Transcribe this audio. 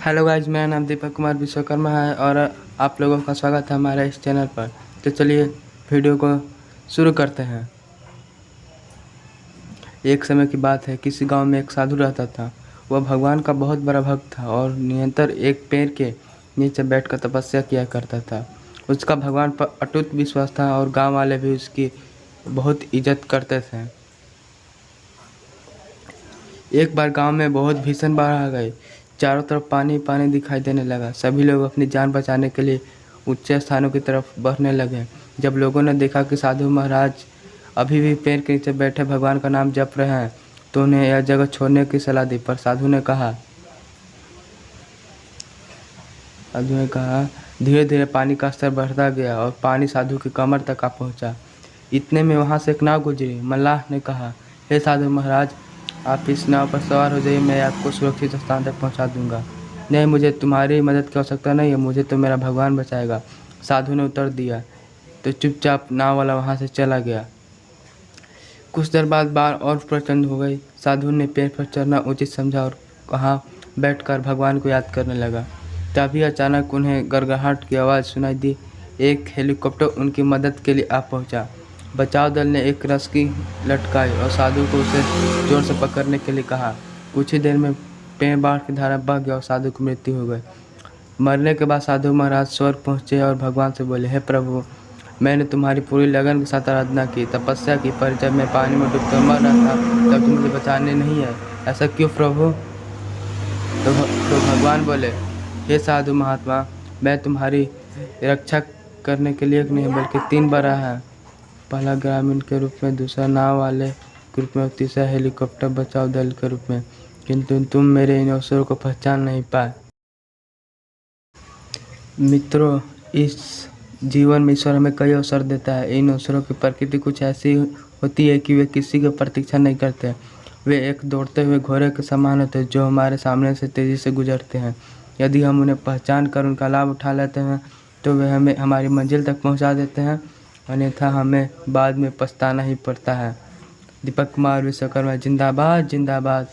Hello guys, मेरा नाम दीपक कुमार विश्वकर्मा है और आप लोगों का स्वागत है हमारे इस चैनल पर। तो चलिए वीडियो को शुरू करते हैं। एक समय की बात है, किसी गांव में एक साधु रहता था। वह भगवान का बहुत बड़ा भक्त था और निरंतर एक पेड़ के नीचे बैठकर तपस्या किया करता था। उसका भगवान पर अटूट विश्वास था और गाँव वाले भी उसकी बहुत इज्जत करते थे। एक बार गांव में बहुत भीषण बाढ़ आ गई। चारों तरफ पानी पानी दिखाई देने लगा। सभी लोग अपनी जान बचाने के लिए ऊंचे स्थानों की तरफ बढ़ने लगे। जब लोगों ने देखा कि साधु महाराज अभी भी पेड़ के नीचे बैठे भगवान का नाम जप रहे हैं, तो उन्हें यह जगह छोड़ने की सलाह दी। पर साधु ने कहा धीरे धीरे पानी का स्तर बढ़ता गया और पानी साधु की कमर तक आ पहुंचा। इतने में वहां से एक नाव गुजरी। मल्लाह ने कहा, हे साधु महाराज, आप इस नाव पर सवार हो जाइए, मैं आपको सुरक्षित स्थान तक पहुंचा दूंगा। नहीं, मुझे तुम्हारी मदद की आवश्यकता नहीं है, मुझे तो मेरा भगवान बचाएगा, साधु ने उत्तर दिया। तो चुपचाप नाव वाला वहां से चला गया। कुछ देर बाद बाढ़ और प्रचंड हो गई। साधु ने पेड़ पर चढ़ना उचित समझा और वहां बैठकर भगवान को याद करने लगा। तभी अचानक उन्हें गड़गड़ाहट की आवाज़ सुनाई दी। एक हेलीकॉप्टर उनकी मदद के लिए आ पहुंचा। बचाव दल ने एक रस्सी लटकाई और साधु को उसे जोर से पकड़ने के लिए कहा। कुछ ही देर में पेड़ बाढ़ की धारा बह गया और साधु की मृत्यु हो गई। मरने के बाद साधु महाराज स्वर्ग पहुंचे और भगवान से बोले, हे प्रभु, मैंने तुम्हारी पूरी लगन के साथ आराधना की, तपस्या की, पर जब मैं पानी में डूबकर मर रहा था तब तुम मुझे बचाने नहीं आए। ऐसा क्यों प्रभु? तो भगवान बोले, हे साधु महात्मा, मैं तुम्हारी रक्षा करने के लिए एक नहीं बल्कि 3 बार आया है। पहला ग्रामीण के रूप में, दूसरा नाव वाले के रूप में और तीसरा हेलीकॉप्टर बचाव दल के रूप में, किंतु तुम मेरे इन अवसरों को पहचान नहीं पाए। मित्रों, इस जीवन में ईश्वर हमें कई अवसर देता है। इन अवसरों की प्रकृति कुछ ऐसी होती है कि वे किसी की प्रतीक्षा नहीं करते। वे एक दौड़ते हुए घोड़े के समान होते हैं जो हमारे सामने से तेज़ी से गुजरते हैं। यदि हम उन्हें पहचान कर उनका लाभ उठा लेते हैं तो वे हमें हमारी मंजिल तक पहुंचा देते हैं, अन्यथा हमें बाद में पछताना ही पड़ता है। दीपक कुमार विश्वकर्मा जिंदाबाद जिंदाबाद।